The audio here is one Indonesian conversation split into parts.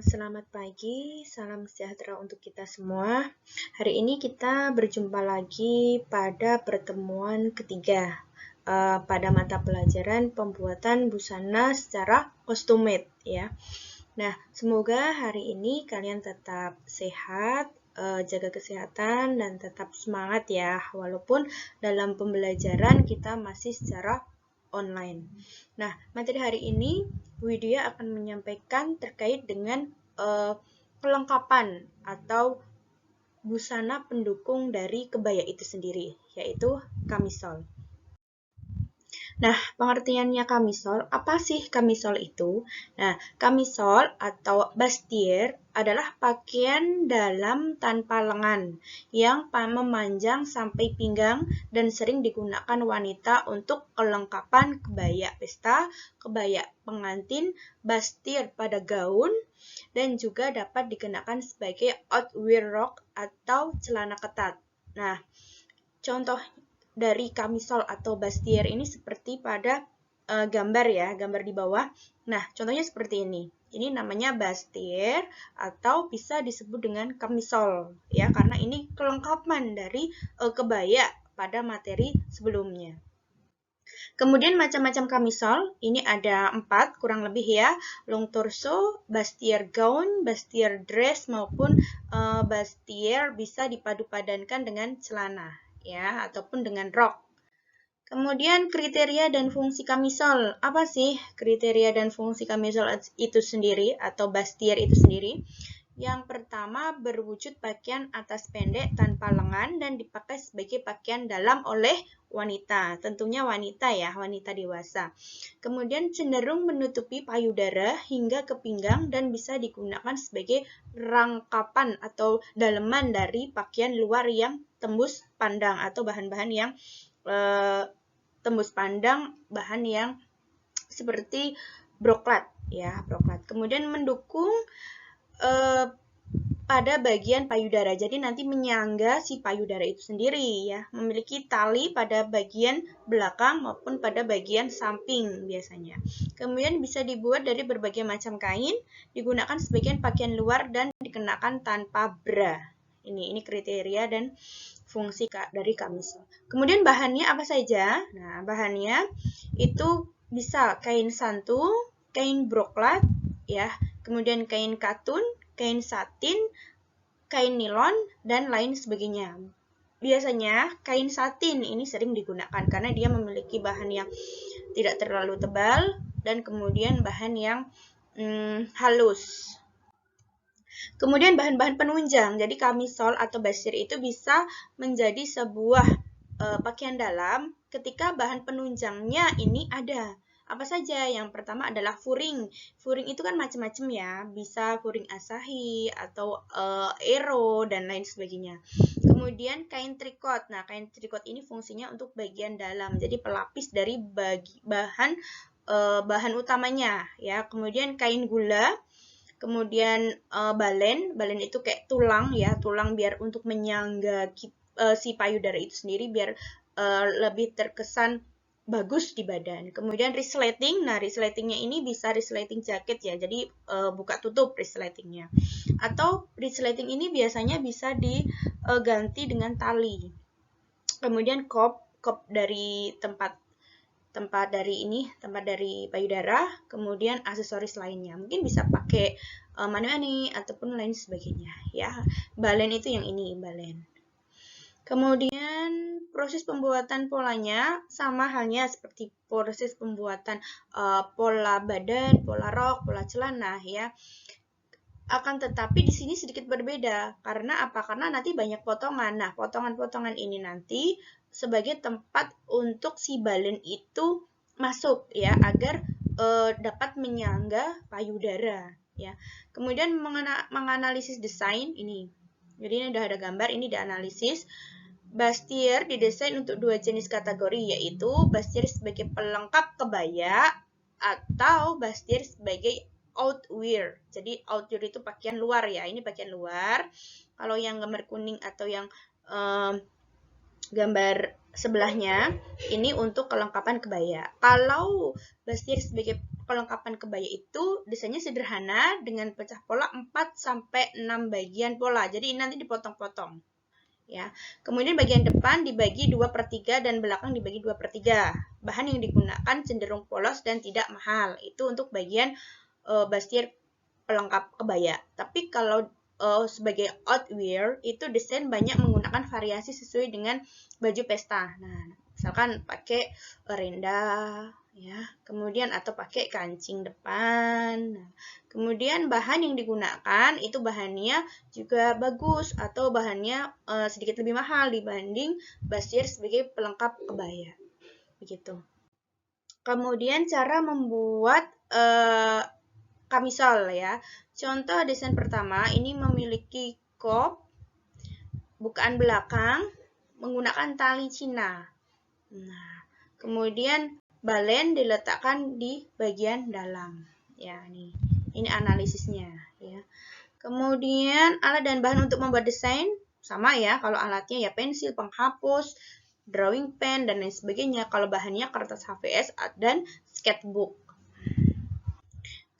Selamat pagi, salam sejahtera untuk kita semua. Hari ini kita berjumpa lagi pada pertemuan ketiga pada mata pelajaran pembuatan busana secara custom-made ya. Nah, semoga hari ini kalian tetap sehat, jaga kesehatan dan tetap semangat ya, walaupun dalam pembelajaran kita masih secara online. Nah, materi hari ini Widya akan menyampaikan terkait dengan kelengkapan atau busana pendukung dari kebaya itu sendiri, yaitu kamisol. Nah, pengertiannya kamisol, apa sih kamisol itu? Nah, kamisol atau bustier adalah pakaian dalam tanpa lengan yang memanjang sampai pinggang dan sering digunakan wanita untuk kelengkapan kebaya pesta, kebaya pengantin, bustier pada gaun, dan juga dapat dikenakan sebagai outwear rok atau celana ketat. Nah, contoh dari kamisol atau bustier ini seperti pada gambar ya, gambar di bawah. Nah, contohnya seperti ini. Ini namanya bustier atau bisa disebut dengan kamisol ya, karena ini kelengkapan dari kebaya pada materi sebelumnya. Kemudian macam-macam kamisol, ini ada 4 kurang lebih ya, long torso, bustier gown, bustier dress maupun bustier bisa dipadu-padankan dengan celana ya ataupun dengan rok. Kemudian kriteria dan fungsi kamisol. Apa sih kriteria dan fungsi kamisol itu sendiri atau bustier itu sendiri? Yang pertama, berwujud pakaian atas pendek tanpa lengan dan dipakai sebagai pakaian dalam oleh wanita. Tentunya wanita ya, wanita dewasa. Kemudian cenderung menutupi payudara hingga ke pinggang dan bisa digunakan sebagai rangkapan atau daleman dari pakaian luar yang tembus pandang atau bahan-bahan yang tembus pandang, bahan yang seperti broklat ya, broklat. Kemudian mendukung pada bagian payudara. Jadi nanti menyangga si payudara itu sendiri ya, memiliki tali pada bagian belakang maupun pada bagian samping biasanya. Kemudian bisa dibuat dari berbagai macam kain, digunakan sebagian pakaian luar dan dikenakan tanpa bra. Ini kriteria dan fungsi dari kamisol. Kemudian bahannya apa saja? Nah, bahannya itu bisa kain santung, kain broklat ya, kemudian kain katun, kain satin, kain nilon, dan lain sebagainya. Biasanya kain satin ini sering digunakan karena dia memiliki bahan yang tidak terlalu tebal dan kemudian bahan yang halus. Kemudian bahan-bahan penunjang. Jadi kamisol atau bustier itu bisa menjadi sebuah pakaian dalam ketika bahan penunjangnya ini ada. Apa saja? Yang pertama adalah furing. Furing itu kan macam-macam ya. Bisa furing asahi atau ero dan lain sebagainya. Kemudian kain trikot. Nah, kain trikot ini fungsinya untuk bagian dalam. Jadi pelapis dari bahan utamanya ya. Kemudian kain gula. Kemudian balen itu kayak tulang ya, tulang biar untuk menyangga si payudara itu sendiri biar lebih terkesan bagus di badan. Kemudian resleting, nah resletingnya ini bisa resleting jaket ya, jadi buka tutup resletingnya. Atau resleting ini biasanya bisa diganti dengan tali. Kemudian kop dari tempat dari payudara, kemudian aksesoris lainnya. Mungkin bisa pakai mani-mani ataupun lain sebagainya ya. Balen itu yang ini, balen. Kemudian proses pembuatan polanya sama halnya seperti proses pembuatan pola badan, pola rok, pola celana ya. Akan tetapi di sini sedikit berbeda. Karena apa? Karena nanti banyak potongan. Nah, potongan-potongan ini nanti sebagai tempat untuk si balen itu masuk ya, agar dapat menyangga payudara ya. Kemudian menganalisis desain ini. Jadi ini udah ada gambar, ini dianalisis. Bustier didesain untuk 2 jenis kategori, yaitu bustier sebagai pelengkap kebaya atau bustier sebagai outwear. Jadi outwear itu pakaian luar ya, ini pakaian luar. Kalau yang gambar kuning atau yang gambar sebelahnya ini untuk kelengkapan kebaya. Kalau bustier sebagai pelengkapan kebaya itu desainnya sederhana dengan pecah pola 4-6 bagian pola. Jadi ini nanti dipotong-potong. Ya. Kemudian bagian depan dibagi 2/3 dan belakang dibagi 2/3. Bahan yang digunakan cenderung polos dan tidak mahal. Itu untuk bagian bustier pelengkap kebaya. Tapi kalau sebagai outwear itu desain banyak menggunakan variasi sesuai dengan baju pesta. Nah, misalkan pakai renda ya, kemudian atau pakai kancing depan. Nah, kemudian bahan yang digunakan itu bahannya juga bagus atau bahannya sedikit lebih mahal dibanding bustier sebagai pelengkap kebaya. Begitu. Kemudian cara membuat kamisol ya. Contoh desain pertama ini memiliki kop bukaan belakang menggunakan tali Cina. Nah, kemudian balen diletakkan di bagian dalam. Ya, ini analisisnya ya. Kemudian alat dan bahan untuk membuat desain sama ya. Kalau alatnya ya pensil, penghapus, drawing pen dan lain sebagainya. Kalau bahannya kertas HVS dan sketchbook.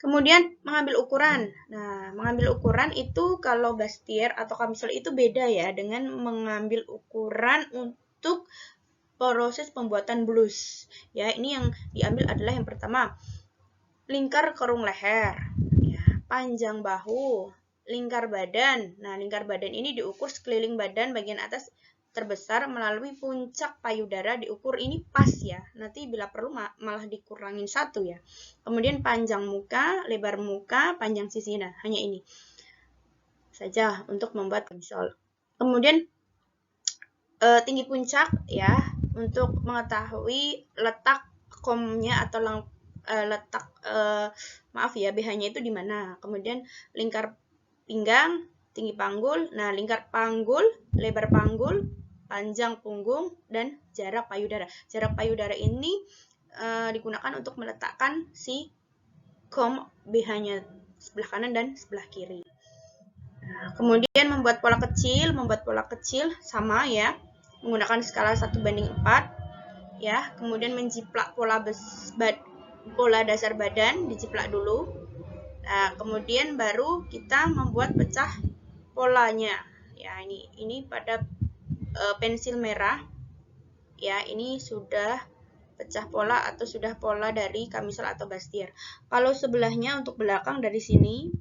Kemudian mengambil ukuran. Nah, mengambil ukuran itu kalau bustier atau kamisol itu beda ya dengan mengambil ukuran untuk proses pembuatan blus. Ya, ini yang diambil adalah yang pertama, lingkar kerung leher, ya, panjang bahu, lingkar badan. Nah, lingkar badan ini diukur sekeliling badan bagian atas terbesar melalui puncak payudara diukur ini pas ya. Nanti bila perlu malah dikurangin 1 ya. Kemudian panjang muka, lebar muka, panjang sisi. Nah, hanya ini saja untuk membuat kamisol. Kemudian tinggi puncak ya untuk mengetahui letak komnya atau letak maaf ya BH-nya itu di mana. Kemudian lingkar pinggang, tinggi panggul. Nah, lingkar panggul, lebar panggul, panjang punggung, dan jarak payudara. Jarak payudara ini digunakan untuk meletakkan si kom BH-nya sebelah kanan dan sebelah kiri. Nah, kemudian membuat pola kecil sama ya, menggunakan skala 1/4 ya. Kemudian menjiplak pola dasar badan, dijiplak dulu. Nah, kemudian baru kita membuat pecah polanya. Ya, ini pada pensil merah. Ya, ini sudah pecah pola atau sudah pola dari kamisol atau bustier. Kalau sebelahnya untuk belakang dari sini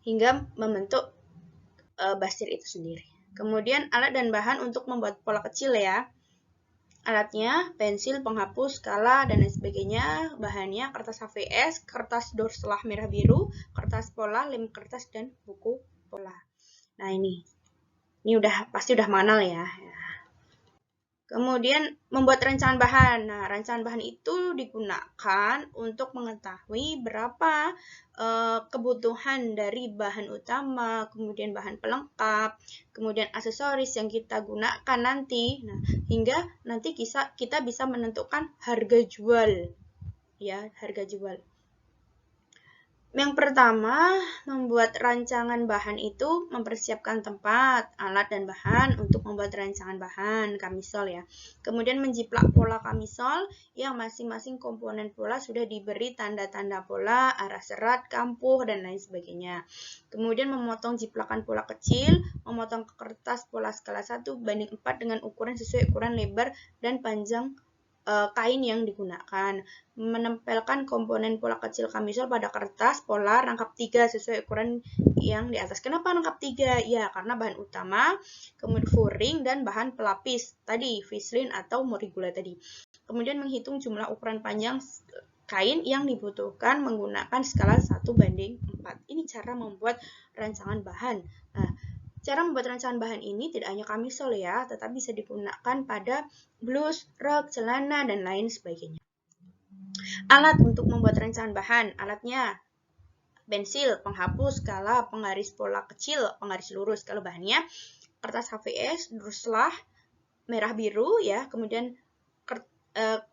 hingga membentuk bustier itu sendiri. Kemudian alat dan bahan untuk membuat pola kecil ya. Alatnya pensil, penghapus, skala, dan lain sebagainya. Bahannya kertas HVS, kertas dorselah merah biru, kertas pola, lem kertas, dan buku pola. Nah, ini pasti udah mengenal ya. Kemudian membuat rancangan bahan. Nah, rancangan bahan itu digunakan untuk mengetahui berapa kebutuhan dari bahan utama, kemudian bahan pelengkap, kemudian aksesoris yang kita gunakan nanti. Nah, hingga nanti kita bisa menentukan harga jual. Ya, harga jual. Yang pertama, membuat rancangan bahan itu mempersiapkan tempat, alat, dan bahan untuk membuat rancangan bahan kamisol ya. Kemudian menjiplak pola kamisol yang masing-masing komponen pola sudah diberi tanda-tanda pola, arah serat, kampuh, dan lain sebagainya. Kemudian memotong jiplakan pola kecil, memotong kertas pola skala 1/4 dengan ukuran sesuai ukuran lebar dan panjang kain yang digunakan. Menempelkan komponen pola kecil kamisol pada kertas pola rangkap 3 sesuai ukuran yang di atas. Kenapa rangkap 3? Ya, karena bahan utama, kemudian furing, dan bahan pelapis tadi, fislin atau morigula tadi. Kemudian menghitung jumlah ukuran panjang kain yang dibutuhkan menggunakan skala 1/4. Ini cara membuat rancangan bahan. Nah, cara membuat rancangan bahan ini tidak hanya kamisol ya, tetapi bisa digunakan pada blus, rok, celana, dan lain sebagainya. Alat untuk membuat rancangan bahan. Alatnya pensil, penghapus, skala, penggaris pola kecil, penggaris lurus. Kalau bahannya kertas HVS, dorselah merah biru ya, kemudian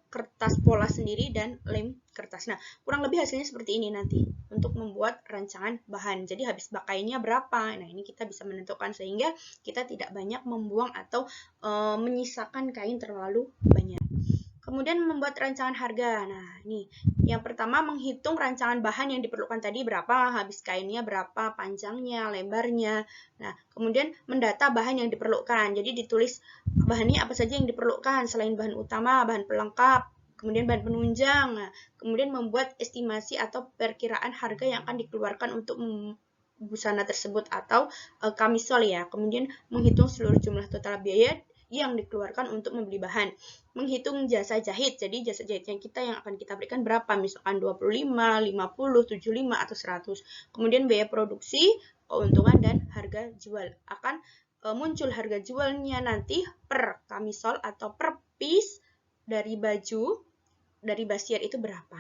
kertas pola sendiri dan lem kertas. Nah, kurang lebih hasilnya seperti ini nanti untuk membuat rancangan bahan. Jadi habis pakainya berapa? Nah, ini kita bisa menentukan sehingga kita tidak banyak membuang atau menyisakan kain terlalu banyak. Kemudian membuat rancangan harga. Nah, ini yang pertama menghitung rancangan bahan yang diperlukan tadi berapa, habis kainnya berapa, panjangnya, lebarnya. Nah, kemudian mendata bahan yang diperlukan. Jadi ditulis bahannya apa saja yang diperlukan selain bahan utama, bahan pelengkap, kemudian bahan penunjang. Nah, kemudian membuat estimasi atau perkiraan harga yang akan dikeluarkan untuk busana tersebut atau kamisol ya. Kemudian menghitung seluruh jumlah total biaya yang dikeluarkan untuk membeli bahan. Menghitung jasa jahit, jadi jasa jahit yang akan kita berikan berapa, misalkan 25, 50, 75, atau 100. Kemudian biaya produksi, keuntungan, dan harga jual. Akan muncul harga jualnya nanti per kamisol atau per piece dari baju, dari basier itu berapa.